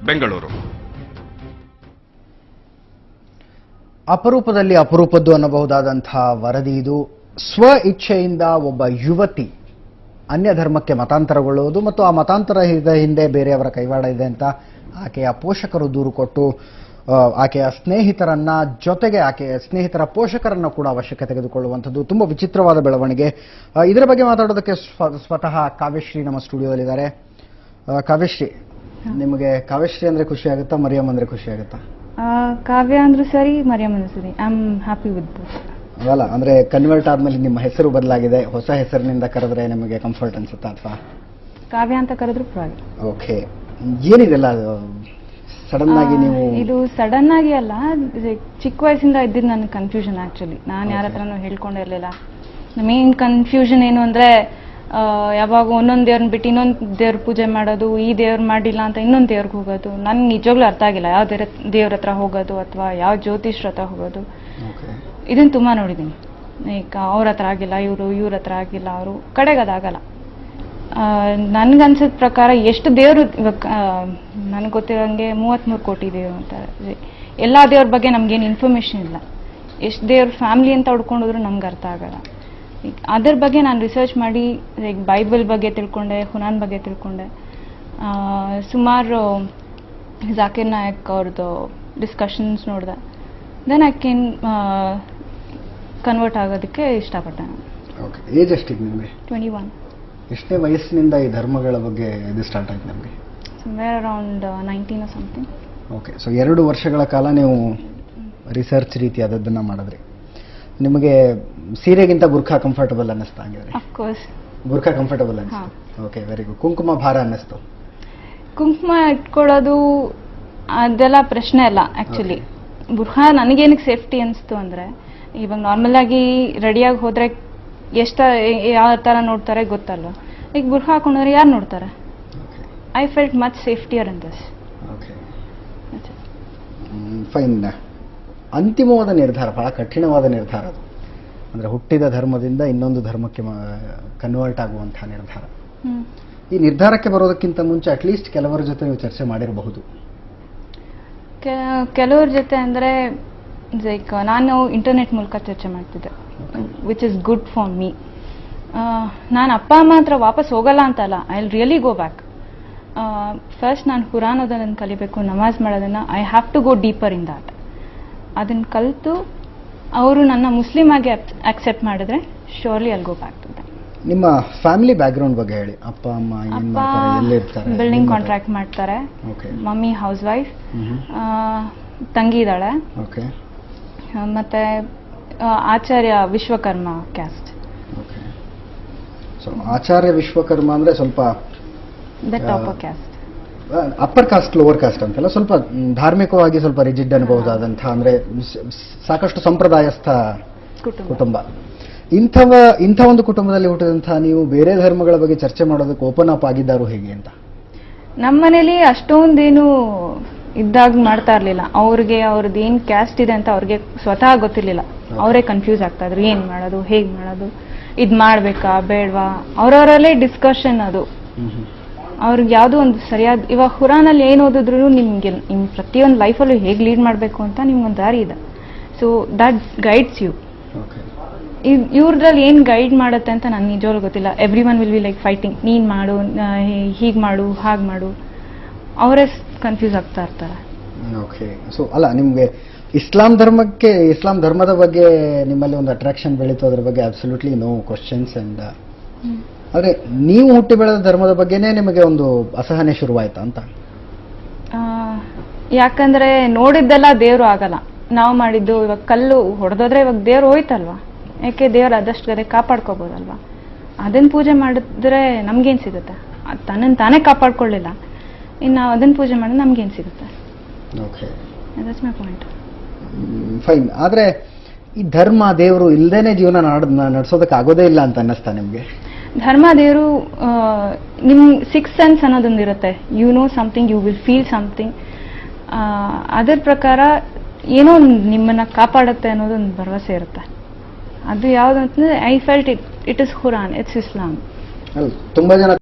ಬೆಂಗಳೂರು. ಅಪರೂಪದಲ್ಲಿ ಅಪರೂಪದ್ದು ಅನ್ನಬಹುದಾದಂತಹ ವರದಿ ಇದು. ಸ್ವ ಇಚ್ಛೆಯಿಂದ ಒಬ್ಬ ಯುವತಿ ಅನ್ಯ ಧರ್ಮಕ್ಕೆ ಮತಾಂತರಗೊಳ್ಳುವುದು ಮತ್ತು ಆ ಮತಾಂತರ ಹಿಂದೆ ಬೇರೆಯವರ ಕೈವಾಡ ಇದೆ ಅಂತ ಆಕೆಯ ಪೋಷಕರು ದೂರು ಕೊಟ್ಟು ಆಕೆಯ ಸ್ನೇಹಿತರನ್ನ ಜೊತೆಗೆ ಆಕೆಯ ಸ್ನೇಹಿತರ ಪೋಷಕರನ್ನ ಕೂಡ ಅವಶ್ಯಕ್ಕೆ ತೆಗೆದುಕೊಳ್ಳುವಂಥದ್ದು ತುಂಬ ವಿಚಿತ್ರವಾದ ಬೆಳವಣಿಗೆ. ಇದರ ಬಗ್ಗೆ ಮಾತಾಡೋದಕ್ಕೆ ಸ್ವತಃ ಕಾವ್ಯಶ್ರೀ ನಮ್ಮ ಸ್ಟುಡಿಯೋದಲ್ಲಿದ್ದಾರೆ. ಕಾವ್ಯಶ್ರೀ, ನಿಮಗೆ ಕಾವ್ಯಶ್ರೀ ಅಂದ್ರೆ ಖುಷಿ ಆಗುತ್ತಾ, ಮರಿಯಮ್ ಅಂದ್ರೆ ಖುಷಿ ಆಗುತ್ತಾ? ಕಾವ್ಯ ಅಂದ್ರೂ ಸರಿ, ಮರಿಯಮ್ ಅಂದ್ರೂ ಸರಿ. ಐ ಆಮ್ ಹ್ಯಾಪಿ ವಿತ್ ಅಲ್ಲ, ಅಂದ್ರೆ ಕನ್ವರ್ಟ್ ಆದ್ಮೇಲೆ ನಿಮ್ಮ ಹೆಸರು ಬದಲಾಗಿದೆ, ಹೊಸ ಹೆಸರಿನಿಂದ ಕರೆದ್ರೆ ನಿಮಗೆ ಕಂಫರ್ಟ್ ಅನ್ಸುತ್ತಾ ಅಥವಾ ಕಾವ್ಯ ಅಂತ ಕರೆದ್ರು ಪರವಾಗಿಲ್ಲ? ಓಕೆ, ಏನಿದೆಲ್ಲ ಸಡನ್ ಆಗಿ ನೀವು? ಇದು ಸಡನ್ ಆಗಿ ಅಲ್ಲ, ಚಿಕ್ಕ ವಯಸ್ಸಿಂದ ಇದ್ದಿದ್ದು ನನ್ನ ಕನ್ಫ್ಯೂಷನ್. ಆಕ್ಚುಲಿ ನಾನು ಯಾರ ಹತ್ರನೂ ಹೇಳ್ಕೊಂಡಿರಲಿಲ್ಲ. ಮೇನ್ ಕನ್ಫ್ಯೂಷನ್ ಏನು ಅಂದ್ರೆ, ಯಾವಾಗ ಒಂದೊಂದು ದೇವ್ರನ್ನ ಬಿಟ್ಟು ಇನ್ನೊಂದು ದೇವ್ರ ಪೂಜೆ ಮಾಡೋದು, ಈ ದೇವ್ರು ಮಾಡಿಲ್ಲ ಅಂತ ಇನ್ನೊಂದು ದೇವ್ರಿಗೆ ಹೋಗೋದು. ನನ್ಗೆ ನಿಜವಾಗ್ಲೂ ಅರ್ಥ ಆಗಿಲ್ಲ ಯಾವ ದೇವ್ರ ಹತ್ರ ಹೋಗೋದು ಅಥವಾ ಯಾವ ಜ್ಯೋತಿಷ್ರ ಹತ್ರ ಹೋಗೋದು. ಇದನ್ನು ತುಂಬ ನೋಡಿದ್ದೀನಿ. ಈಗ ಅವ್ರ ಹತ್ರ ಆಗಿಲ್ಲ ಇವ್ರ ಹತ್ರ ಆಗಿಲ್ಲ, ಅವರು ಕಡೆಗೆ ಅದಾಗಲ್ಲ. ನನ್ಗನ್ಸಿದ ಪ್ರಕಾರ ಎಷ್ಟು ದೇವರು ಇವಾಗ ನನಗೆ ಗೊತ್ತಿರೋಂಗೆ 33 ಕೋಟಿ ದೇವರು ಅಂತಾರೆ. ಎಲ್ಲ ದೇವ್ರ ಬಗ್ಗೆ ನಮ್ಗೇನು ಇನ್ಫಾರ್ಮೇಶನ್ ಇಲ್ಲ. ಎಷ್ಟು ದೇವ್ರ ಫ್ಯಾಮಿಲಿ ಅಂತ ಹುಡ್ಕೊಂಡೋದ್ರು ನಮ್ಗೆ ಅರ್ಥ ಆಗಲ್ಲ. ಅದ್ರ ಬಗ್ಗೆ ನಾನು ರಿಸರ್ಚ್ ಮಾಡಿ ಲೈಕ್ ಬೈಬಲ್ ಬಗ್ಗೆ ತಿಳ್ಕೊಂಡೆ, ಖುರಾನ್ ಬಗ್ಗೆ ತಿಳ್ಕೊಂಡೆ, ಸುಮಾರು ಜಾಕಿರ್ ನಾಯಕ್ ಅವ್ರದ್ದು ಡಿಸ್ಕಷನ್ಸ್ ನೋಡಿದೆ. ದೆನ್ ಐ ಕ್ಯಾನ್ ಕನ್ವರ್ಟ್ ಆಗೋದಕ್ಕೆ ಇಷ್ಟಪಟ್ಟೆ ನಾನು. ಓಕೆ, ಏಜ್ ಎಷ್ಟಿದೆ ನಿಮಗೆ? 21. ಎಷ್ಟನೇ ವಯಸ್ಸಿನಿಂದ ಈ ಧರ್ಮಗಳ ಬಗ್ಗೆ ಇದು ಸ್ಟಾರ್ಟ್ ಆಯ್ತು ನಮಗೆ? Somewhere around 19 or something. Okay, so 2 ವರ್ಷಗಳ ಕಾಲ ನೀವು ರಿಸರ್ಚ್ ರೀತಿಯಾದದ್ದನ್ನು ಮಾಡಿದ್ರಿ. ನಿಮಗೆ ಸೀರೆಗಿಂತ ಬುರ್ಖಾ ಕಂಫರ್ಟಬಲ್ ಅನ್ನಿಸ್ತಾ? ಹಂಗಿದ್ರೆ ಅಫ್ಕೋರ್ಸ್ ಬುರ್ಖಾ ಕಂಫರ್ಟಬಲ್ ಅನಿಸ್ತು. Okay, very good. ಕುಂಕುಮ ಭಾರ ಅನ್ನಿಸ್ತು? ಕುಂಕುಮ ಇಟ್ಕೊಳ್ಳೋದು ಅದೆಲ್ಲ ಪ್ರಶ್ನೆ ಅಲ್ಲ. ಆ್ಯಕ್ಚುಲಿ ಬುರ್ಖಾ ನನಗೇನಕ್ಕೆ ಸೇಫ್ಟಿ ಅನಿಸ್ತು ಅಂದರೆ, ಇವಾಗ ನಾರ್ಮಲ್ ಆಗಿ ರೆಡಿಯಾಗಿ ಹೋದರೆ ಯಾವ ಥರ ನೋಡ್ತಾರೆ ಗೊತ್ತಲ್ವ. ಈಗ ಬುರ್ಖಾ ಹಾಕೊಂಡ್ರೆ ಯಾರು ನೋಡ್ತಾರೆ? I felt much safer in this. Okay, fine. ಅಂತಿಮವಾದ ನಿರ್ಧಾರ, ಬಹಳ ಕಠಿಣವಾದ ನಿರ್ಧಾರ ಅದು. ಅಂದರೆ ಹುಟ್ಟಿದ ಧರ್ಮದಿಂದ ಇನ್ನೊಂದು ಧರ್ಮಕ್ಕೆ ಕನ್ವರ್ಟ್ ಆಗುವಂತಹ ನಿರ್ಧಾರ. ಈ ನಿರ್ಧಾರಕ್ಕೆ ಬರೋದಕ್ಕಿಂತ ಮುಂಚೆ ಅಟ್ಲೀಸ್ಟ್ ಕೆಲವರ ಜೊತೆ ನೀವು ಚರ್ಚೆ ಮಾಡಿರಬಹುದು. ಕೆಲವ್ರ ಜೊತೆ ಅಂದರೆ ಲೈಕ್ ನಾನು ಇಂಟರ್ನೆಟ್ ಮೂಲಕ ಚರ್ಚೆ ಮಾಡ್ತಿದ್ದೆ, which is good for me. ನಾನು ಅಪ್ಪ ಅಮ್ಮ ಹತ್ರ ವಾಪಸ್ ಹೋಗಲ್ಲ ಅಂತಲ್ಲ, I will really go back. First ನಾನು ಖುರಾನ್ ಓದೋದನ್ನು ಕಲಿಬೇಕು, ನಮಾಜ್ ಮಾಡೋದನ್ನು I have to go deeper in that. ಅದನ್ನು ಕಲಿತು ಅವರು ನನ್ನ ಮುಸ್ಲಿಮ್ ಆಗಿ ಅಕ್ಸೆಪ್ಟ್ ಮಾಡಿದ್ರೆ surely I will go back to that. ನಿಮ್ಮ ಫ್ಯಾಮಿಲಿ ಬ್ಯಾಕ್ಗ್ರೌಂಡ್ ಬಗ್ಗೆ ಹೇಳಿ. ಅಪ್ಪ ಅಮ್ಮ ಏನು ಮಾಡ್ತಾರೆ, ಎಲ್ಲಿ ಇರ್ತಾರೆ? ಬಿಲ್ಡಿಂಗ್ ಕಾಂಟ್ರಾಕ್ಟ್ ಮಾಡ್ತಾರೆ. ಮಮ್ಮಿ ಹೌಸ್ ವೈಫ್, ತಂಗಿ ಇದ್ದಾಳೆ. ಓಕೆ, ಮತ್ತೆ ಆಚಾರ್ಯ ವಿಶ್ವಕರ್ಮ ಕ್ಯಾಸ್ಟ್. ಓಕೆ, ಸೊ ಆಚಾರ್ಯ ವಿಶ್ವಕರ್ಮ ಅಂದ್ರೆ ಸ್ವಲ್ಪ that upper caste. Upper cost lower cost ಅಂತಲ್ಲ, ಸ್ವಲ್ಪ ಧಾರ್ಮಿಕವಾಗಿ ಸ್ವಲ್ಪ ರಿಜಿಡ್ ಅನ್ಬಹುದಾದಂತಹ, ಅಂದ್ರೆ ಸಾಕಷ್ಟು ಸಂಪ್ರದಾಯಸ್ಥ ಕುಟುಂಬ. ಇಂಥ ಒಂದು ಕುಟುಂಬದಲ್ಲಿ ಹುಟ್ಟಿದಂತಹ ನೀವು ಬೇರೆ ಧರ್ಮಗಳ ಬಗ್ಗೆ ಚರ್ಚೆ ಮಾಡೋದಕ್ಕೆ ಓಪನ್ ಅಪ್ ಆಗಿದ್ದಾರು ಹೇಗೆ ಅಂತ? ನಮ್ಮ ಮನೇಲಿ ಅಷ್ಟೊಂದೇನು ಇದ್ದಾಗ ಮಾಡ್ತಾ ಇರ್ಲಿಲ್ಲ. ಅವ್ರಿಗೆ ಅವ್ರದ್ದು ಏನ್ ಕ್ಯಾಸ್ಟ್ ಇದೆ ಅಂತ ಅವ್ರಿಗೆ ಸ್ವತಃ ಗೊತ್ತಿರ್ಲಿಲ್ಲ. ಅವರೇ ಕನ್ಫ್ಯೂಸ್ ಆಗ್ತಾ ಇದ್ರು, ಏನ್ ಮಾಡೋದು, ಹೇಗ್ ಮಾಡೋದು, ಇದ್ ಮಾಡ್ಬೇಕಾ ಬೇಡವಾ, ಅವ್ರವರಲ್ಲೇ ಡಿಸ್ಕಷನ್. ಅದು ಅವ್ರಿಗೆ ಯಾವುದೋ ಒಂದು ಸರಿಯಾದ, ಇವಾಗ ಖುರಾನಲ್ಲಿ ಏನು ಓದಿದ್ರು ನಿಮ್ಗೆ ನಿಮ್ ಪ್ರತಿಯೊಂದು ಲೈಫಲ್ಲೂ ಹೇಗೆ ಲೀಡ್ ಮಾಡಬೇಕು ಅಂತ ನಿಮ್ಗೊಂದು ದಾರಿ ಇದೆ. So that guides you. ಇವ್ರದ್ರಲ್ಲಿ ಏನು ಗೈಡ್ ಮಾಡುತ್ತೆ ಅಂತ ನನಗೆ ನಿಜವಾಗ್ಲೂ ಗೊತ್ತಿಲ್ಲ. Everyone will be like fighting, ನೀನ್ ಮಾಡು, ಹೀಗೆ ಮಾಡು, ಹಾಗೆ ಮಾಡು. ಅವರೇ ಕನ್ಫ್ಯೂಸ್ ಆಗ್ತಾ ಇರ್ತಾರೆ. ಓಕೆ, ಸೊ ಅಲ್ಲ, ನಿಮಗೆ ಇಸ್ಲಾಂ ಧರ್ಮದ ಬಗ್ಗೆ ನಿಮ್ಮಲ್ಲಿ ಒಂದು ಅಟ್ರಾಕ್ಷನ್ ಬೆಳೀತು, ಅದ್ರ ಬಗ್ಗೆ ಅಬ್ಸಲ್ಯೂಟ್ಲಿ ನೋ ಕ್ವಶನ್ಸ್. ಅಂಡ್ ಆದರೆ ನೀವು ಹುಟ್ಟಿ ಬೆಳೆದ ಧರ್ಮದ ಬಗ್ಗೆನೇ ನಿಮಗೆ ಒಂದು ಅಸಹನೆ ಶುರುವಾಯ್ತಾ ಅಂತ? ಯಾಕಂದ್ರೆ ನೋಡಿದ್ದೆಲ್ಲ ದೇವ್ರು ಆಗಲ್ಲ. ನಾವು ಮಾಡಿದ್ದು, ಇವಾಗ ಕಲ್ಲು ಹೊಡೆದೋದ್ರೆ ಇವಾಗ ದೇವ್ರು ಹೋಯ್ತಲ್ವಾ, ಯಾಕೆ ದೇವ್ರು ಆದಷ್ಟು ಗದೆ ಕಾಪಾಡ್ಕೋಬೋದಲ್ವಾ. ಅದನ್ನ ಪೂಜೆ ಮಾಡಿದ್ರೆ ನಮ್ಗೇನು ಸಿಗುತ್ತೆ? ತನ್ನನ್ನು ತಾನೇ ಕಾಪಾಡ್ಕೊಳ್ಳಿಲ್ಲ, ಇನ್ನು ನಾವು ಅದನ್ನ ಪೂಜೆ ಮಾಡಿದ್ರೆ ನಮ್ಗೇನು ಸಿಗುತ್ತೆ? Okay, that's my point. Fine. ಆದರೆ ಈ ಧರ್ಮ ದೇವರು ಇಲ್ಲದೇನೆ ಜೀವನ ನಡೆಸೋದಕ್ಕೆ ಆಗೋದೇ ಇಲ್ಲ ಅಂತ ಅನ್ನಿಸ್ತಾ ನಿಮಗೆ? ಧರ್ಮ ದೇವರು ನಿಮ್ 6th ಸೆನ್ಸ್ ಅನ್ನೋದೊಂದು ಇರುತ್ತೆ. You know something, you will feel something. ಅದರ ಪ್ರಕಾರ ಏನೋ ನಿಮ್ಮನ್ನ ಕಾಪಾಡುತ್ತೆ ಅನ್ನೋದೊಂದು ಭರವಸೆ ಇರುತ್ತೆ. ಅದು ಯಾವುದಂತಂದ್ರೆ ಐ ಫೆಲ್ಟ್ ಇಟ್ ಇಸ್ ಖುರಾನ್, ಇಟ್ಸ್ ಇಸ್ಲಾಂ. ತುಂಬಾ ಜನ